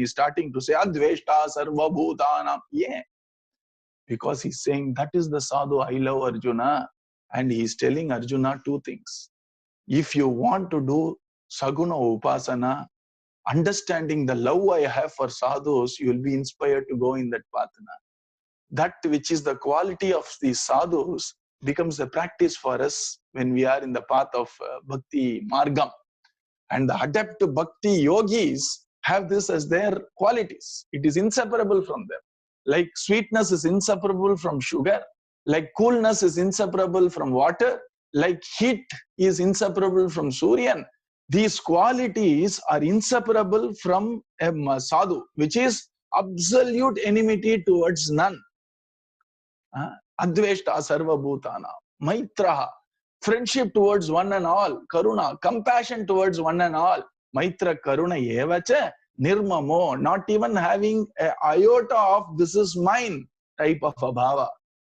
he's starting to say Adveshta Sarva Bhutanam. Yeah. Because he's saying that is the sadhu I love Arjuna. And he's telling Arjuna two things. If you want to do Saguna Upasana, understanding the love I have for sadhus, you will be inspired to go in that path. That which is the quality of these sadhus becomes the practice for us when we are in the path of Bhakti Marga. And the adept Bhakti yogis have this as their qualities. It is inseparable from them. Like sweetness is inseparable from sugar, like coolness is inseparable from water, like heat is inseparable from Suryan. These qualities are inseparable from a sadhu, which is absolute enmity towards none. Adveshta sarva bhutana, maitraha, friendship towards one and all, karuna, compassion towards one and all, maitra karuna evacha, nirmamo, not even having an iota of this is mine type of a bhava.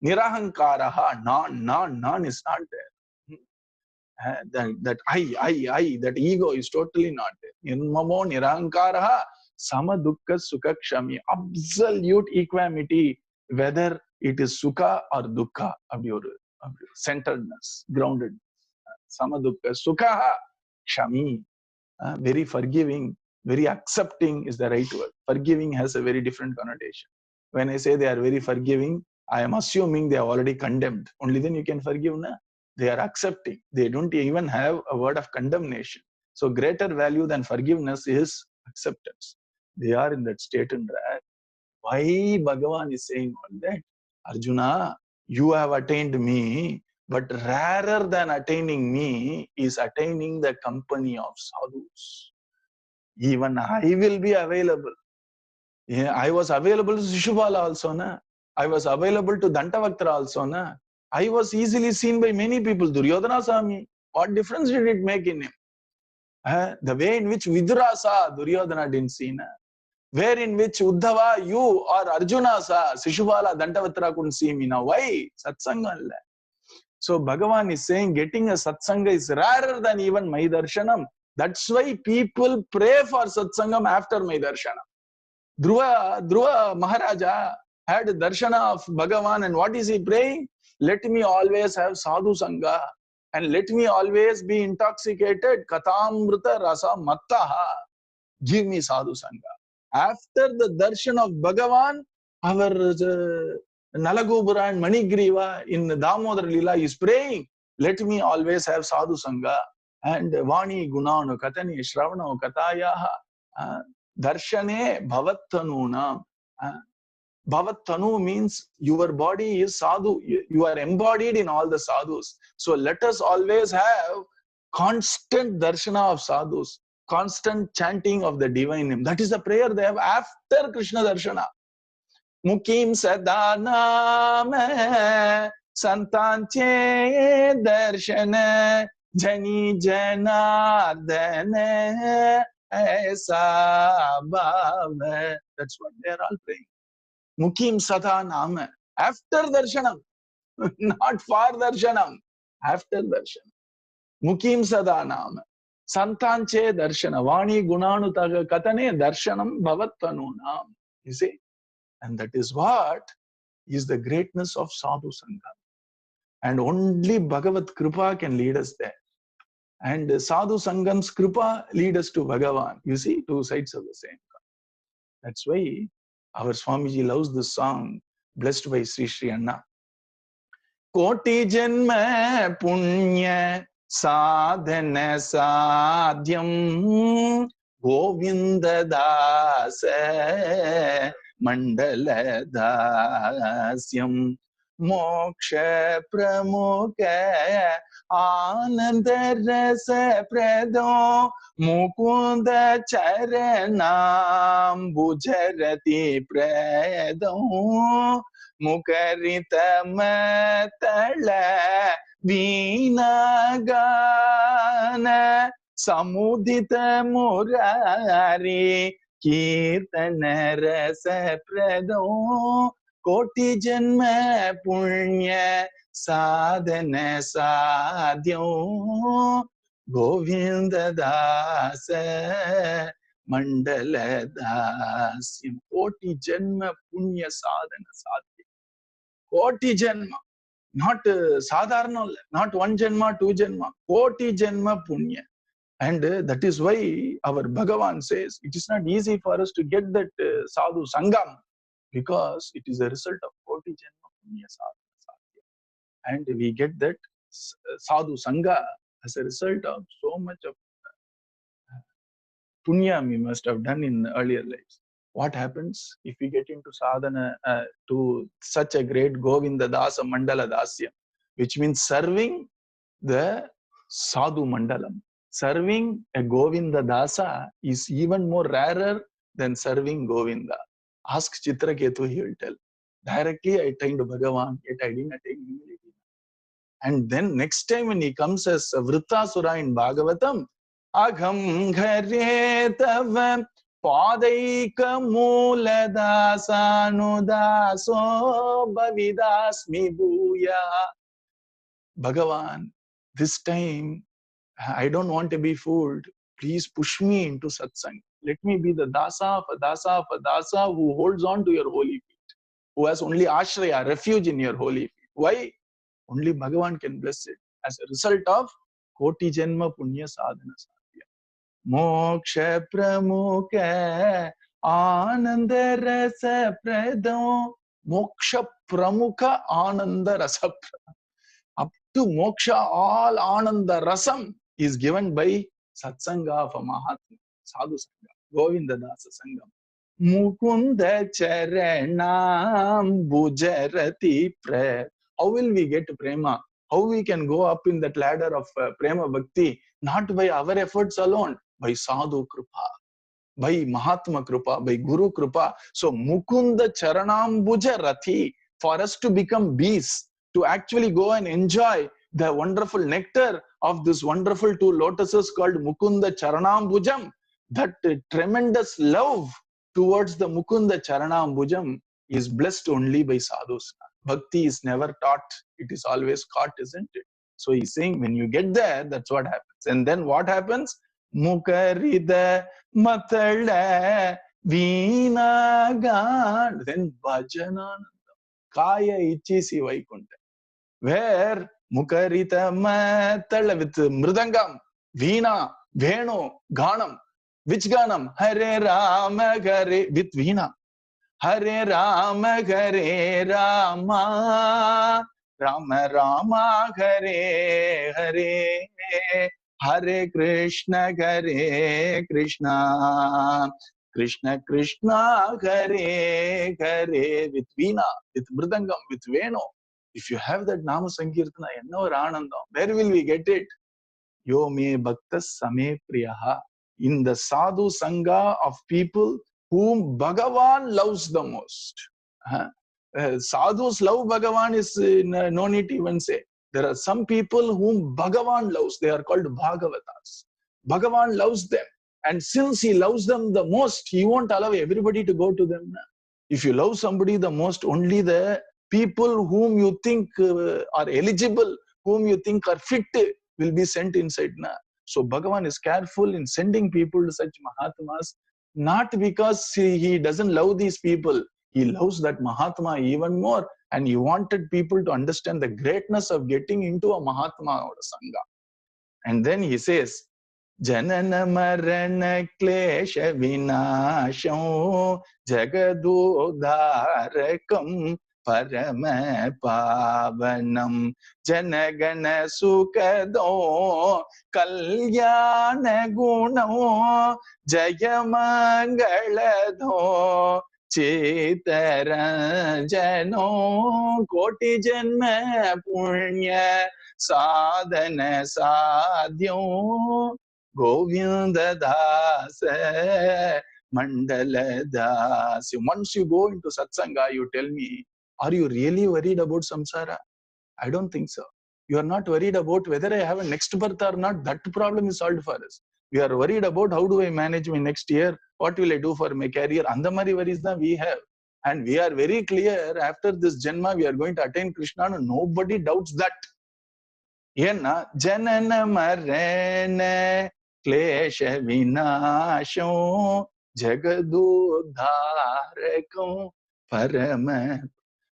Nirahankaraha, none is not there. That I, that ego is totally not there. Nirmamo, nirahankaraha, sama dukkha sukha kshami, absolute equanimity, whether it is sukha or dukkha, centeredness, groundedness. Sama dukkha sukha kshami, very forgiving, very accepting is the right word. Forgiving has a very different connotation. When I say they are very forgiving, I am assuming they are already condemned. Only then you can forgive. Na? They are accepting. They don't even have a word of condemnation. So greater value than forgiveness is acceptance. They are in that state and why Bhagavan is saying all that? Arjuna, you have attained me, but rarer than attaining me is attaining the company of sadhus. Even I will be available. Yeah, I was available to Shishupala also. Na? I was available to Dantavaktra also. Na? I was easily seen by many people. Duryodhana saw me. What difference did it make in him? The way in which Vidura saw, Duryodhana didn't see. Na? Where in which Uddhava, you or Arjuna saw, Shishupala, Dantavaktra couldn't see me. Now why? Satsanga. So Bhagavan is saying getting a satsanga is rarer than even my darshanam. That's why people pray for satsangam after my darshanam. Dhruva Maharaja had a darshana of Bhagavan, and what is he praying? Let me always have sadhu sangha and let me always be intoxicated. Katamrita rasa mattaha. Give me sadhu sangha. After the darshan of Bhagavan, our Nalagobura and Manigriva in Damodar Lila is praying, let me always have sadhu sangha. And Vani Gunanu Katani Shravana Katayaha Darshane Bhavattanuna. Bhavattanu means your body is sadhu. You are embodied in all the sadhus. So let us always have constant darshana of sadhus, constant chanting of the divine name. That is the prayer they have after Krishna darshana. Mukim sadanam santanche darshana jani janardana aisa bhava. That's what they are all praying. Mukim sadanam. After darshanam. Not for darshanam. After darshanam. Mukim sadanam. Santanche darshana. Vani gunanu katane darshanam bhavattanunam. You see? And that is what is the greatness of sadhu sangha. And only Bhagavad Kripa can lead us there. And sadhu sangam's Kripa lead us to Bhagavan. You see, two sides of the same coin. That's why our Swamiji loves this song, blessed by Sri Sri Anna. Koti janma punya sadhana sadhyam Govinda dasa mandala dasyam moksha pramukha ananda rasa prado mukunda charanam bhujarati prado mukarita matala vinagana samudita murari kirtana rasa prado koti janma punya sadhana sadhyo govinda dasa Mandala Dasyam. Koti Janma Punya Sadhana Sadhya. Koti Janma. Not sadharna, not one Janma, two Janma. Koti Janma Punya. And that is why our Bhagavan says it is not easy for us to get that sadhu sangam, because it is a result of koti janma punya sadhana sadhya. And we get that sadhu sangha as a result of so much of punya we must have done in earlier lives. What happens if we get into sadhana to such a great Govinda Dasa Mandala Dasya, which means serving the sadhu mandalam. Serving a Govinda Dasa is even more rarer than serving Govinda. Ask Chitraketu, he will tell. Directly I attained Bhagavan, yet I didn't attain humility. And then next time when he comes as Vrittasura in Bhagavatam, Agham ghare tava padaika moola dasanu daso bhavidasmi bhuya. Bhagavan, this time I don't want to be fooled. Please push me into satsang. Let me be the dasa of a dasa of a dasa who holds on to your holy feet, who has only ashraya, refuge in your holy feet. Why? Only Bhagavan can bless it as a result of koti janma punya sadhana sadhya. Moksha pramukha ananda rasa pradam. Moksha pramukha ananda rasa pradam. Up to moksha, all ananda rasam is given by satsanga of a Mahatma, sadhu sangha, Govinda Dasa Sangam. Mukunda charanam bujarati pre. How will we get prema? How we can go up in that ladder of prema bhakti? Not by our efforts alone, by sadhu kripa, by Mahatma kripa, by Guru kripa. So Mukunda charanambuja rathi, for us to become bees, to actually go and enjoy the wonderful nectar of this wonderful two lotuses called Mukunda charanambujam. That tremendous love towards the Mukunda charanambujam is blessed only by sadhus. Bhakti is never taught, it is always caught, isn't it? So he's saying when you get there, that's what happens. And then what happens? Mukarida matala veenagan. Then bhajanananda. Kaya ichisi vaikunta. Where Mukarita matala with mridangam, veena, venu, ganam. Which ganam? Hare Rama Hare with veena. Hare Rama Hare Rama. Rama Rama Hare Hare. Hare Krishna Krishna. Krishna Krishna Hare Hare with veena, with mridangam, with venu. If you have that Nama Sankirtana, ennavar anandam. Where will we get it? Yo me bhakta same priyaha. In the sadhu sangha of people whom Bhagavan loves the most. Sadhus love Bhagavan is no need to even say. There are some people whom Bhagavan loves. They are called Bhagavatas. Bhagavan loves them. And since he loves them the most, he won't allow everybody to go to them. If you love somebody the most, only the people whom you think are eligible, whom you think are fit, will be sent inside. So Bhagavan is careful in sending people to such Mahatmas, not because he doesn't love these people. He loves that Mahatma even more, and he wanted people to understand the greatness of getting into a Mahatma or a Sangha. And then he says, Janana marana klesha vinasham jagadodharakam parama pavanam janagana sukado kalyana gunam jayamangaladho Chitaranjano koti janma punya sadhana sadhyo Govinda Dasa Mandala Dasa. Once you go into satsanga, you tell me, are you really worried about samsara? I don't think so. You are not worried about whether I have a next birth or not. That problem is solved for us. We are worried about how do I manage my next year? What will I do for my career? Andamari worries that we have. And we are very clear, after this Janma, we are going to attain Krishna. And nobody doubts that. Yena Janana Marana Klesha vinasham jagadudharakam parama.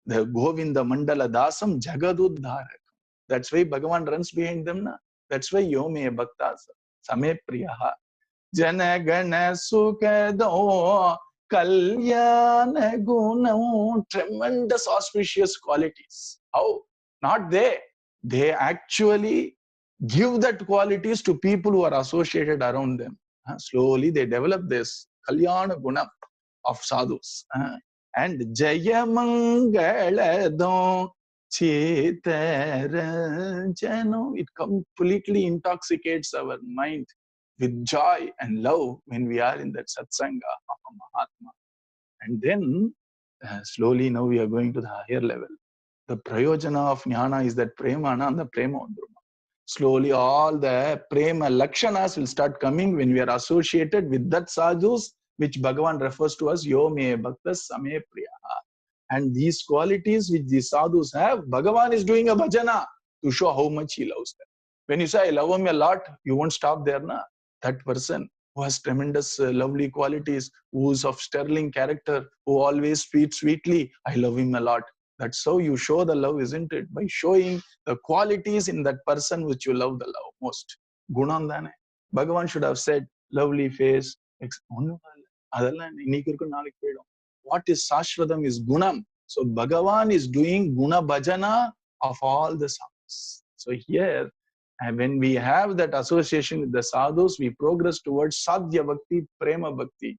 The Govinda Mandala Dasam jagadudharakam. That's why Bhagavan runs behind them. Na? That's why Yome Bhaktas Same Priyaha. Janagana Sukado Kalyana Gunam. Tremendous auspicious qualities. How? Not they. They actually give that qualities to people who are associated around them. Slowly they develop this Kalyana Guna of sadhus. And Jayamangaladon Chitaranjano. It completely intoxicates our mind with joy and love when we are in that satsanga of a Mahatma. And then slowly now we are going to the higher level. The prayojana of jnana is that premana and the prema vandruma. Slowly all the prema lakshanas will start coming when we are associated with that sadhus, which Bhagavan refers to as yo me bhaktas same priyaha. And these qualities which these sadhus have, Bhagavan is doing a bhajana to show how much he loves them. When you say, I love him a lot, you won't stop there. Na? That person who has tremendous lovely qualities, who is of sterling character, who always speaks sweetly, I love him a lot. That's how you show the love, isn't it? By showing the qualities in that person which you love the love most. Gunandane. Bhagavan should have said, lovely face. What is Sashvatam is Gunam. So Bhagavan is doing Guna Bhajana of all the sadhus. So here, and when we have that association with the sadhus, we progress towards Sadhya Bhakti, Prema Bhakti.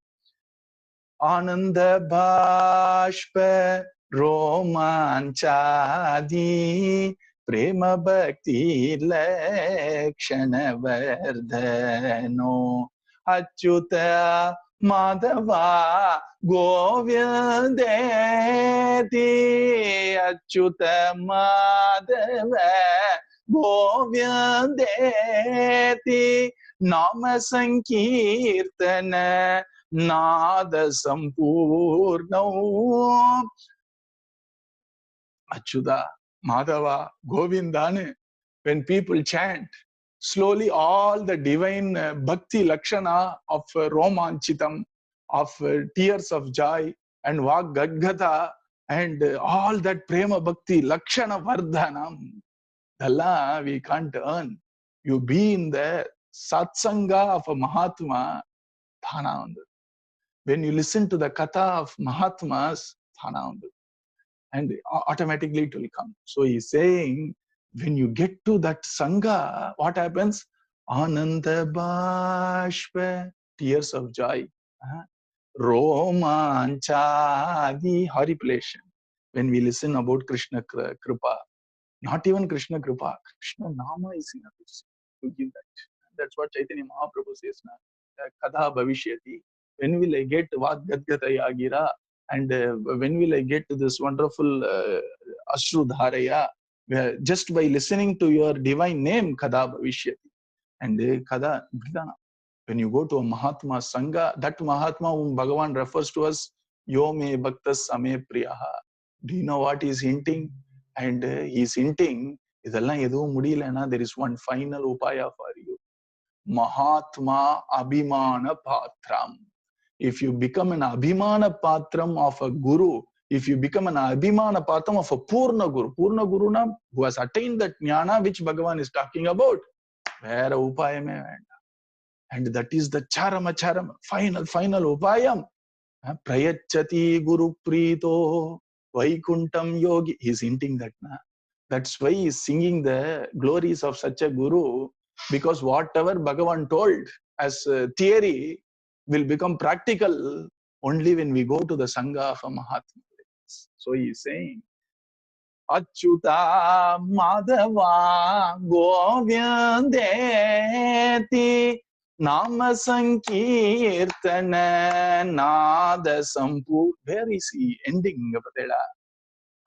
Ananda Bhashpa Romanchadi Prema Bhakti Lakshana Vardhano Achyuta Madhava Govyandeti Achyuta Madhava Govyandeti Nama Sankirtana Nada Sampurnam Achyuta, Madhava, Govindane. When people chant, slowly all the divine bhakti lakshana of romanchitam, of tears of joy and vak gadgata and all that prema bhakti lakshana vardhanam, dalla we can't earn. You be in the satsanga of a Mahatma, thana. When you listen to the katha of Mahatmas, thana, and automatically it will come. So he's saying, when you get to that sangha, what happens? Ananda Bhashpa, tears of joy. Romanchadi, horripilation. When we listen about Krishna Kripa, not even Krishna Kripa, Krishna Nama is enough to give that. That's what Chaitanya Mahaprabhu says now. Kada Bhavishyati. When will I get Vad Gadgata Yagira? And when will I get to this wonderful Ashru Dharaya? Just by listening to your divine name, Kada Bhavishyati. And Kada Bridana. When you go to a Mahatma Sangha, that Mahatma whom Bhagavan refers to as Yo me bhaktas same priyaha. Do you know what he's hinting? And he's hinting, there is one final upaya for you. Mahatma Abhimana Patram. If you become an Abhimana Patram of a Guru, if you become an Abhimana Patram of a Purna Guru who has attained that jnana which Bhagavan is talking about, where upayame venda. And that is the charama, final upayam. Prayachati Guru Prito Vaikuntam Yogi. He's hinting that. That's why he's singing the glories of such a Guru, because whatever Bhagavan told as theory will become practical only when we go to the Sangha of a Mahatma. So he's saying, Achyuta Madhava Govyandeti Nama Sankirtana Nada Sampu. Where is he ending?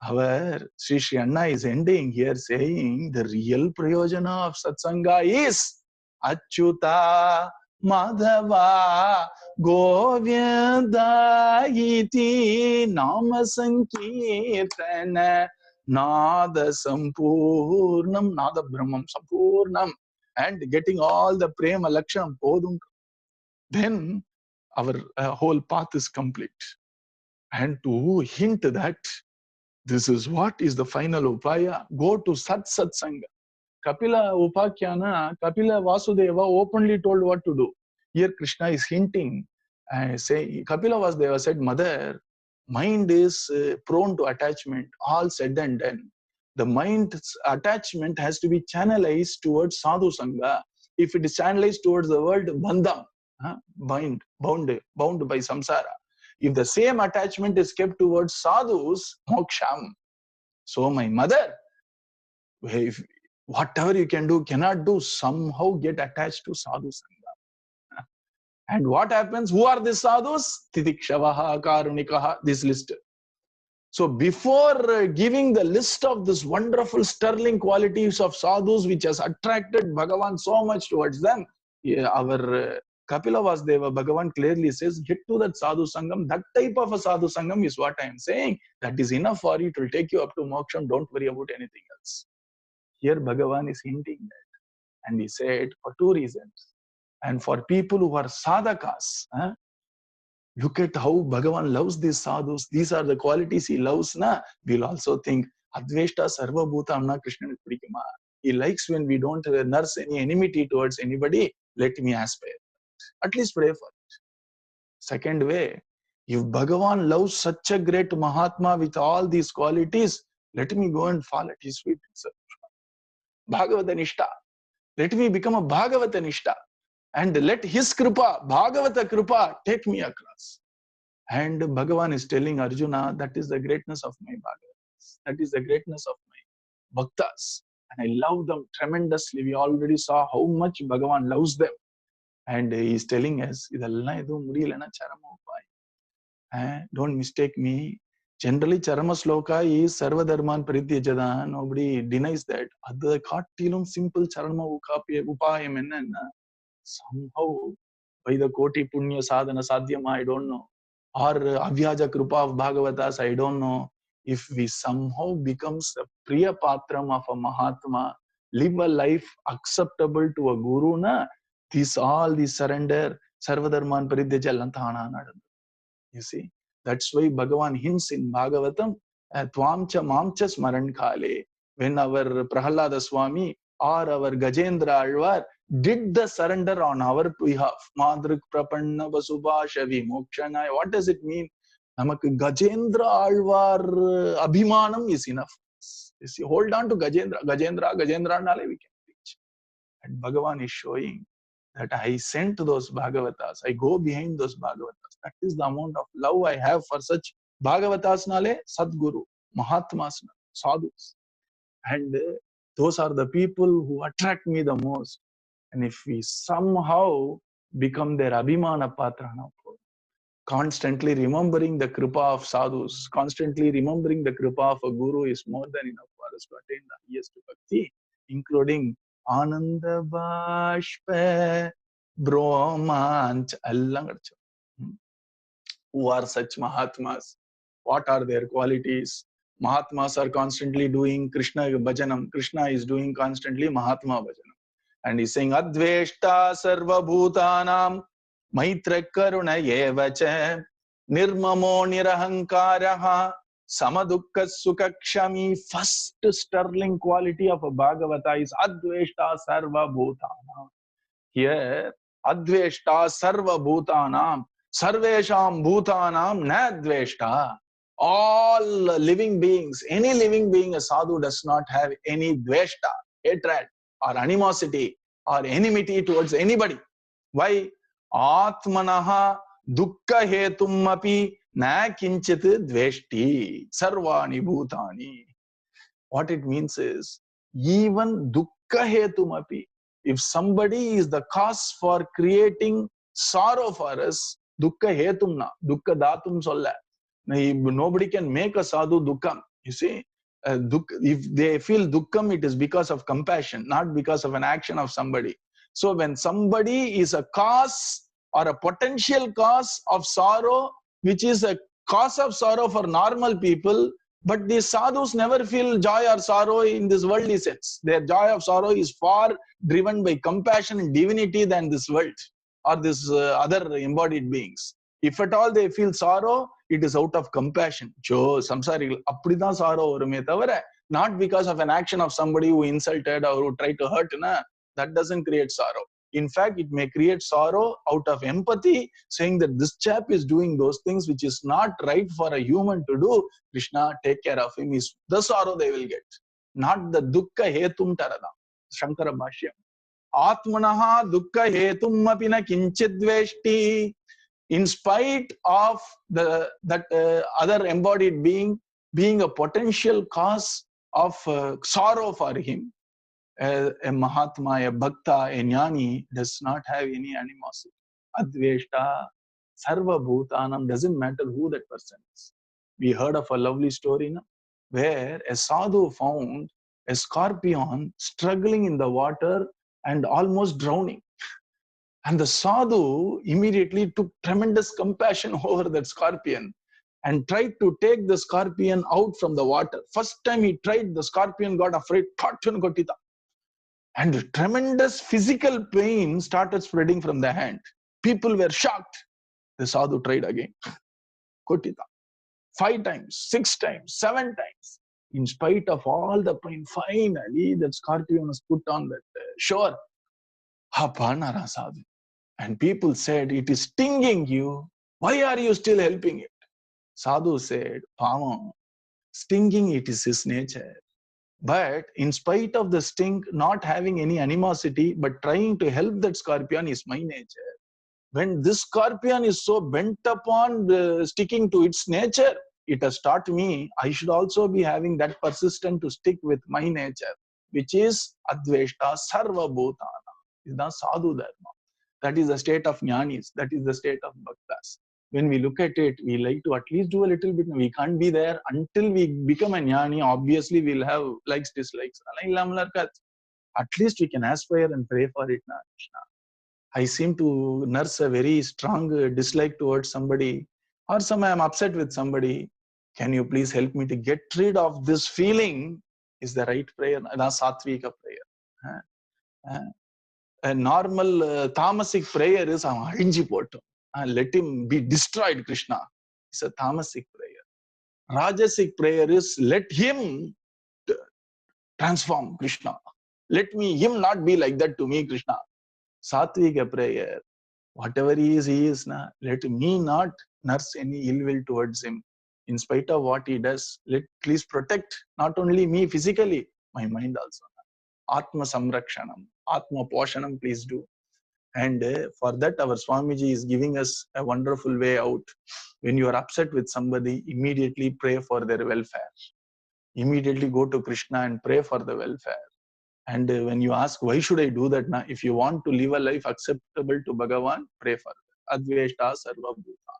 Our Sri Anna is ending here saying the real prayojana of satsanga is Achyuta Madhava Govinda iti Nama Sankirtana Nada Sampurnam, Nada Brahmam Sampurnam. and getting all the prema lakshanam podum, then our whole path is complete. And to hint that this is what is the final upaya, go to satsanga. Kapila Upakhyana, Kapila Vasudeva openly told what to do. Here Krishna is hinting and saying, Kapila Vasudeva said, Mother, mind is prone to attachment, all said and done. The mind's attachment has to be channelized towards sadhu sangha. If it is channelized towards the world, bandham, bound by samsara. If the same attachment is kept towards sadhus, moksham. So my mother, if whatever you can do, cannot do, somehow get attached to sadhu sangha. And what happens? Who are these sadhus? Titikshavaha, karunikaha, this list. So before giving the list of this wonderful sterling qualities of sadhus which has attracted Bhagavan so much towards them, our Kapila Vasudeva Bhagavan clearly says, get to that sadhu sangam. That type of a sadhu sangam is what I am saying. That is enough for you. It will take you up to moksham. Don't worry about anything else. Here Bhagavan is hinting that. And he said for two reasons. And for people who are sadhakas, look at how Bhagavan loves these sadhus. These are the qualities he loves. We'll also think, Adveshta Sarva Bhutamna Krishna Pidikama. He likes when we don't nurse any enmity towards anybody. Let me aspire. At least pray for it. Second way, if Bhagavan loves such a great Mahatma with all these qualities, let me go and fall at his feet. Bhagavatanishta. Let me become a Bhagavatanishta. And let his kripa, Bhagavata kripa, take me across. And Bhagavan is telling Arjuna, that is the greatness of my Bhagavatas. That is the greatness of my bhaktas. And I love them tremendously. We already saw how much Bhagavan loves them. And he is telling us, don't mistake me. Generally, Charama Sloka is Sarva Dharman Parityajada. Nobody denies that. Other Katilum simple Charama Upayam and somehow by the Koti Punya Sadhana Sadhyama, I don't know. Or Avyaja Krupa of Bhagavatas, I don't know. If we somehow becomes a Priya Patram of a Mahatma, live a life acceptable to a Guru, all these surrender, Sarvadharman Paridyajalantana. You see, that's why Bhagavan hints in Bhagavatam, Tvamcha Mamcha Smaran Kale. When our Prahalada Swami or our Gajendra Alvar did the surrender on our behalf, Madrik Prapanna Vasubhashavi Mokshanaya. What does it mean? Namak Gajendra Alvar Abhimanam is enough. You see, hold on to Gajendra Nale we can reach. And Bhagavan is showing that I sent those Bhagavatas, I go behind those Bhagavatas. That is the amount of love I have for such Bhagavatas Nale, Sadguru, Mahatmas, Sadhus. And those are the people who attract me the most. And if we somehow become their Abhimana Patrana, constantly remembering the Kripa of Sadhus, constantly remembering the Kripa of a Guru is more than enough for us to attain the highest Bhakti, including Ananda Bashpa Brahmanch Allangarcha. Who are such Mahatmas? What are their qualities? Mahatmas are constantly doing Krishna Bhajanam. Krishna is doing constantly Mahatma Bhajanam. And he's saying, Adveshta Sarva Bhutanam Maitra Karuna Yevacha Nirmamo Nirahankaraha Samadukka Sukakshami. First sterling quality of a Bhagavata is Adveshta Sarva Bhutanam. Here, Adveshta Sarva Bhutanam. Sarvesham Bhutanam Nadveshta. All living beings, any living being, a sadhu does not have any dveshta, hatred, or animosity, or enmity towards anybody. Why? Atmanaha dukkha hetum api na kinchit dveshti sarvani bhutani. What it means is, even dukkha hetum api, if somebody is the cause for creating sorrow for us, dukkha hetumna, dukkha datum solla. Nobody can make a sadhu dukkham. You see, if they feel dukkham, it is because of compassion, not because of an action of somebody. So when somebody is a cause or a potential cause of sorrow, which is a cause of sorrow for normal people, But these sadhus never feel joy or sorrow in this worldly sense. Their joy of sorrow is far driven by compassion and divinity than this world or this other embodied beings. If at all they feel sorrow, it is out of compassion. Jo samsari apdidan sorrow varume thavara, not because of an action of somebody who insulted or who tried to hurt. Na, that doesn't create sorrow. In fact, it may create sorrow out of empathy, saying that this chap is doing those things which is not right for a human to do. Krishna, take care of him, is the sorrow they will get, not the dukkha hetum tarada. Shankara Bhashyam. Atmanaha dukkha hetum apina kinchidveshti. In spite of that other embodied being a potential cause of sorrow for him, a Mahatma, a bhakta, a jnani does not have any animosity. Adveshta, sarva bhutanam, doesn't matter who that person is. We heard of a lovely story, no? Where a sadhu found a scorpion struggling in the water and almost drowning. And the sadhu immediately took tremendous compassion over that scorpion and tried to take the scorpion out from the water. First time he tried, the scorpion got afraid, and tremendous physical pain started spreading from the hand. People were shocked. The sadhu tried again. Kotita. 5 times, 6 times, 7 times. In spite of all the pain, finally that scorpion was put on that shore. Hapanara sadhu. And people said, it is stinging you. Why are you still helping it? Sadhu said, Pama, stinging it is his nature. But in spite of the sting, not having any animosity, but trying to help that scorpion is my nature. When this scorpion is so bent upon sticking to its nature, it has taught me I should also be having that persistent to stick with my nature, which is Adveshta Sarva Bhutana. Is the sadhu dharma. That is the state of jnanis. That is the state of bhaktas. When we look at it, we like to at least do a little bit. We can't be there until we become a jnani. Obviously, we'll have likes, dislikes. At least we can aspire and pray for it. I seem to nurse a very strong dislike towards somebody, or I am upset with somebody. Can you please help me to get rid of this feeling? Is the right prayer. That's satvika prayer. A normal tamasic prayer is let him be destroyed, Krishna. It's a tamasic prayer. Rajasic prayer is let him transform, Krishna. Let him not be like that to me, Krishna. Satvika prayer, whatever he is na. Let me not nurse any ill will towards him. In spite of what he does, please protect not only me physically, my mind also. Atma samrakshanam, Atma poshanam, please do. And for that, our Swamiji is giving us a wonderful way out. When you are upset with somebody, immediately pray for their welfare. Immediately go to Krishna and pray for the welfare. And when you ask, why should I do that? Na? If you want to live a life acceptable to Bhagavan, pray for that. Adveshta sarva bhuta.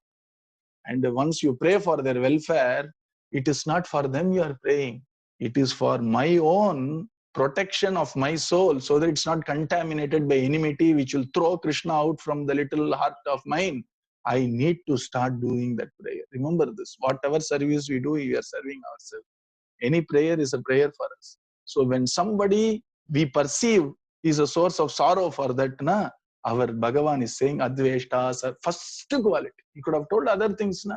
And once you pray for their welfare, it is not for them you are praying. It is for my own protection of my soul, so that it's not contaminated by enmity which will throw Krishna out from the little heart of mine. I need to start doing that prayer. Remember this. Whatever service we do, we are serving ourselves. Any prayer is a prayer for us. So when somebody we perceive is a source of sorrow for that, na, our Bhagavan is saying Adveshta, first quality. He could have told other things, na.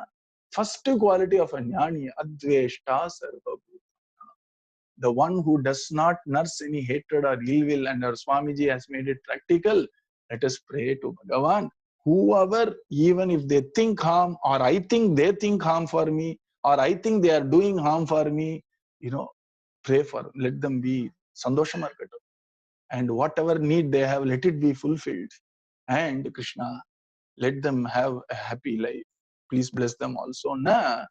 First quality of a jnani, Adveshta sarva. The one who does not nurse any hatred or ill will, and our Swamiji has made it practical. Let us pray to Bhagavan. Whoever, even if they think harm, or I think they think harm for me, or I think they are doing harm for me, pray for, let them be sandoshamarkata. And whatever need they have, let it be fulfilled. And Krishna, let them have a happy life. Please bless them also. Na,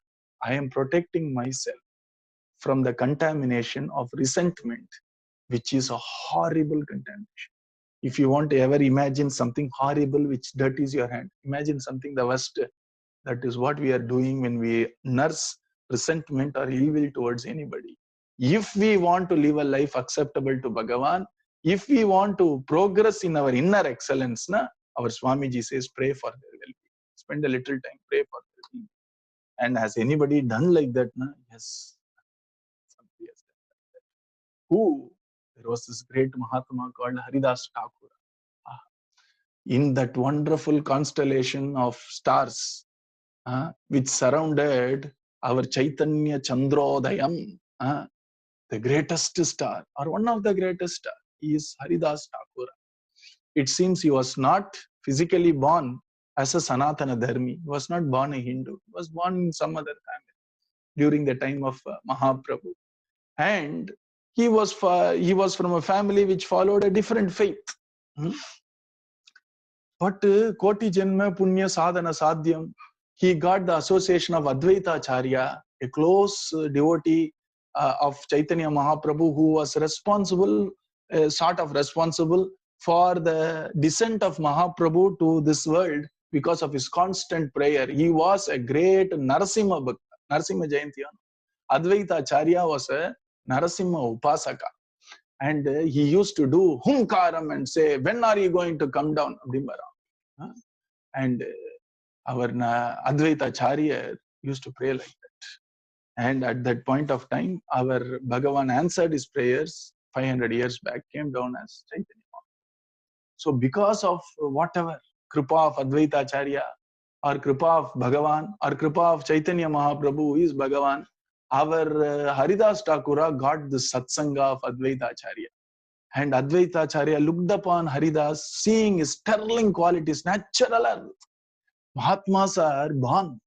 I am protecting myself from the contamination of resentment, which is a horrible contamination. If you want to ever imagine something horrible which dirties your hand, imagine something the worst. That is what we are doing when we nurse resentment or ill will towards anybody. If we want to live a life acceptable to Bhagavan, if we want to progress in our inner excellence, na, our Swamiji says, pray for their well-being. Spend a little time, pray for their well-being. And has anybody done like that? Na? Yes. who, there was this great Mahatma called Haridas Thakur. In that wonderful constellation of stars, which surrounded our Chaitanya Chandrodayam, the greatest star, or one of the greatest stars, is Haridas Thakur. It seems he was not physically born as a Sanatana Dharmi. He was not born a Hindu. He was born in some other family during the time of Mahaprabhu. And he was from a family which followed a different faith. But Koti Janma Punya Sadhana Sadhyam, he got the association of Advaita Acharya, a close devotee of Chaitanya Mahaprabhu, who was responsible for the descent of Mahaprabhu to this world because of his constant prayer. He was a great Narasimha Bhakta, Narasimha Jayanti. Advaita Acharya was a Narasimha Upasaka. And he used to do Humkaram and say, when are you going to come down? And our Advaita Acharya used to pray like that. And at that point of time, our Bhagavan answered his prayers 500 years back, came down as Chaitanya. So because of whatever Kripa of Advaita Acharya, or Kripa of Bhagavan, or Kripa of Chaitanya Mahaprabhu, who is Bhagavan, our Haridas Thakura got the satsanga of Advaita Acharya. And Advaita Acharya looked upon Haridas, seeing his sterling qualities, natural. Mahatmas are born.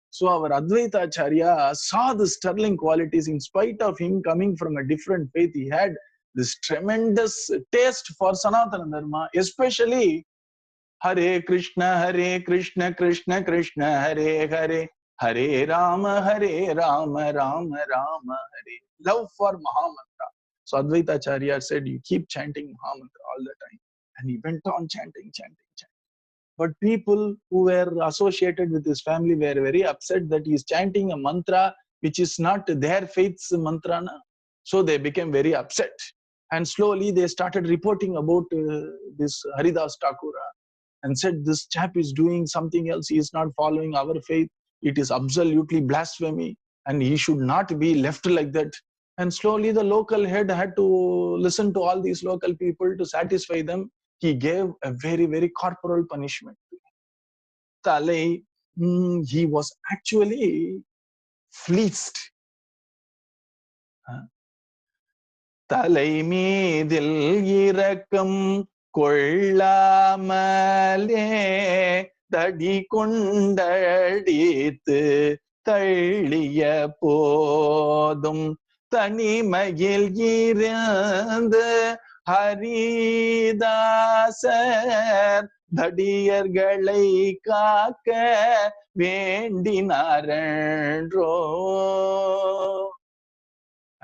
So our Advaita Acharya saw the sterling qualities. In spite of him coming from a different faith, he had this tremendous taste for Sanatana Dharma, especially Hare Krishna, Krishna Krishna, Hare Hare, Hare Rama, Rama Rama Hare. Love for Mahamantra. So Advaita Acharya said, you keep chanting Mahamantra all the time. And he went on chanting. But people who were associated with his family were very upset that he is chanting a mantra which is not their faith's mantra. So they became very upset. And slowly they started reporting about this Haridas Thakura and said, this chap is doing something else. He is not following our faith. It is absolutely blasphemy. And he should not be left like that. And slowly the local head had to listen to all these local people to satisfy them. He gave a very, very corporal punishment. Talai, he was actually fleeced. Talai meedil irakam kollamaale tadi kondadithu taliya podum தனிமையில் இருந்து ஹரிதாசர் தடியர்களை காக்க வேண்டினாரன்றோ.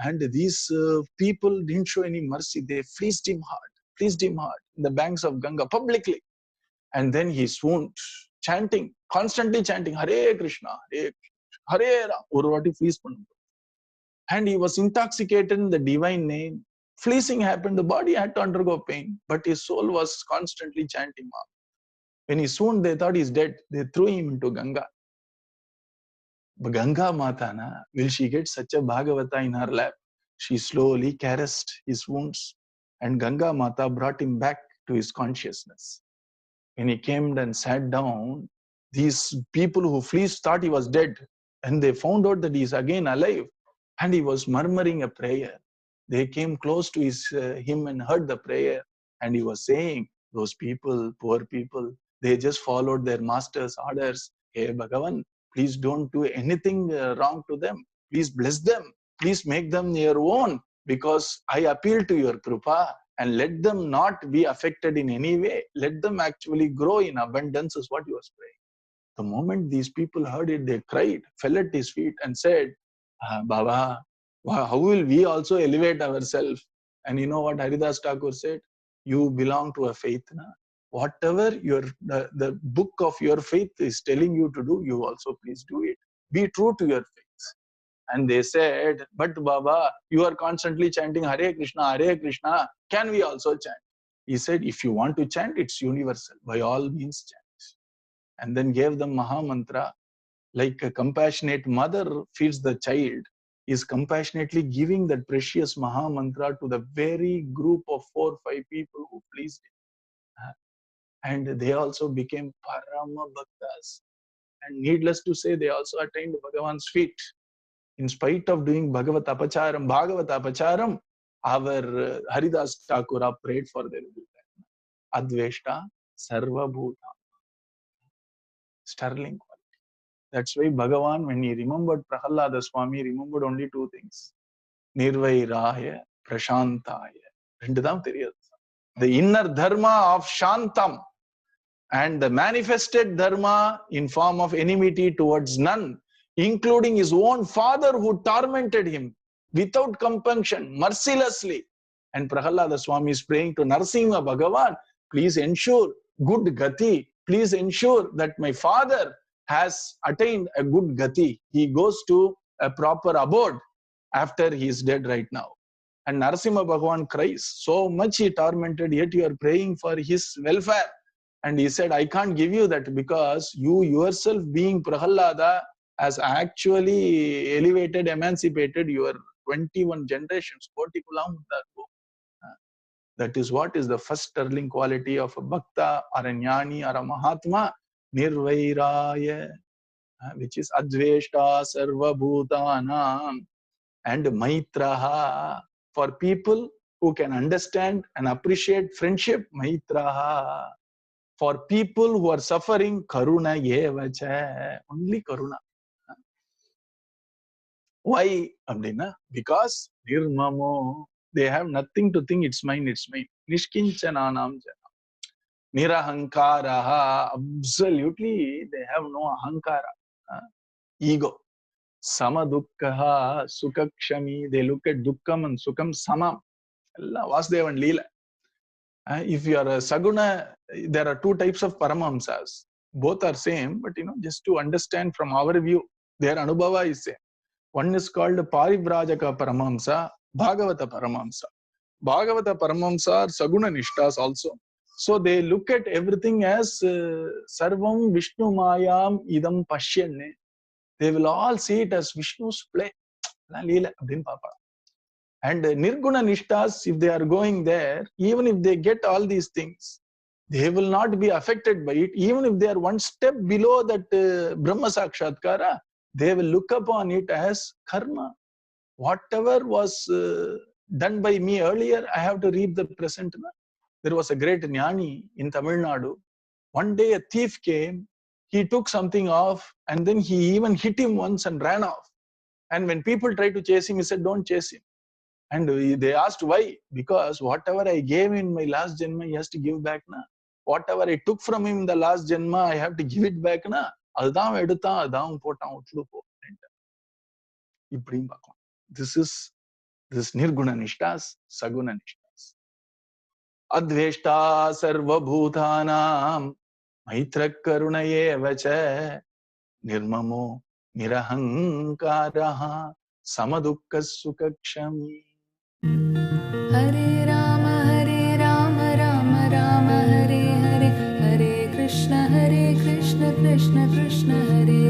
And these people didn't show any mercy. They fleeced him hard in the banks of Ganga publicly. And then he swooned, chanting, constantly chanting, Hare Krishna, Hare Ram. ஒரு வாட்டி fleece பண்ணுங்க. And he was intoxicated in the divine name. Fleecing happened, the body had to undergo pain, but his soul was constantly chanting. When he swooned, they thought he's dead. They threw him into Ganga. But Ganga Mata, will she get such a Bhagavata in her lap? She slowly caressed his wounds, and Ganga Mata brought him back to his consciousness. When he came and sat down, these people who fleeced thought he was dead, and they found out that he is again alive. And he was murmuring a prayer. They came close to him and heard the prayer. And he was saying, those people, poor people, they just followed their master's orders. Hey Bhagavan, please don't do anything wrong to them. Please bless them. Please make them your own. Because I appeal to your Kripa and let them not be affected in any way. Let them actually grow in abundance is what he was praying. The moment these people heard it, they cried, fell at his feet and said, Baba, how will we also elevate ourselves? And you know what Haridas Thakur said? You belong to a faith. Whatever the book of your faith is telling you to do, you also please do it. Be true to your faith. And they said, but Baba, you are constantly chanting Hare Krishna, can we also chant? He said, if you want to chant, it's universal. By all means chant. And then gave them Maha Mantra. Like a compassionate mother feeds the child, is compassionately giving that precious Maha Mantra to the very group of 4 or 5 people who pleased him. And they also became Parama Bhaktas. And needless to say, they also attained Bhagavan's feet. In spite of doing Bhagavad Apacharam, our Haridas Thakura prayed for their good. Adveshta Sarva Bhuta. Sterling quality. That's why Bhagavan, when he remembered Prahalada Swami, remembered only 2 things. Nirvairaya, Prashantaya. The inner dharma of Shantam and the manifested dharma in form of enmity towards none, including his own father who tormented him without compunction, mercilessly. And Prahalada Swami is praying to Narasimha Bhagavan, please ensure good gati. Please ensure that my father has attained a good gati. He goes to a proper abode after he is dead right now. And Narasimha Bhagavan cries, so much he tormented, yet you are praying for his welfare. And he said, I can't give you that because you yourself being Prahalada has actually elevated, emancipated your 21 generations. That is what is the first sterling quality of a bhakta or a jnani or a Mahatma, Nirvairaya, which is Adveshta Sarva Bhutanam, and Maitraha, for people who can understand and appreciate friendship, Maitraha. For people who are suffering, Karuna Yevacha, only Karuna. Why? Abdina? Because Nirmamo, they have nothing to think, it's mine, it's mine. Nishkinchananam jana. Nirahankaraha, absolutely, they have no ahankara, ego. Samadukkaha, Sukakshami, they look at Dukkam and Sukam Samam. Vasudeva and Leela. If you are a Saguna, there are 2 types of Paramamsas. Both are same, but just to understand from our view, their Anubhava is same. One is called Parivrajaka Paramamsa, Bhagavata Paramamsa. Bhagavata Paramamsa are Saguna Nishtas also. So they look at everything as Sarvam Vishnu Mayam Idam Pashyanne. They will all see it as Vishnu's play. And Nirguna Nishtas, if they are going there, even if they get all these things, they will not be affected by it. Even if they are 1 step below that Brahma Sakshatkara, they will look upon it as karma. Whatever was done by me earlier, I have to reap the present. There was a great jnani in Tamil Nadu. One day a thief came, he took something off, and then he even hit him once and ran off. And when people tried to chase him, he said, don't chase him. And they asked why? Because whatever I gave in my last janma, he has to give back. Na? Whatever I took from him in the last janma, I have to give it back. Na? This is Nirguna Nishtas, Saguna Nishtas. Adveshta Sarva Bhutanam, Maitra Karunaye Vacha, Nirmamo Nirahankaraha, Samadukka Sukakshami. Hare Rama, Rama Rama, Hare Hare, Hare Krishna, Krishna Krishna, Hare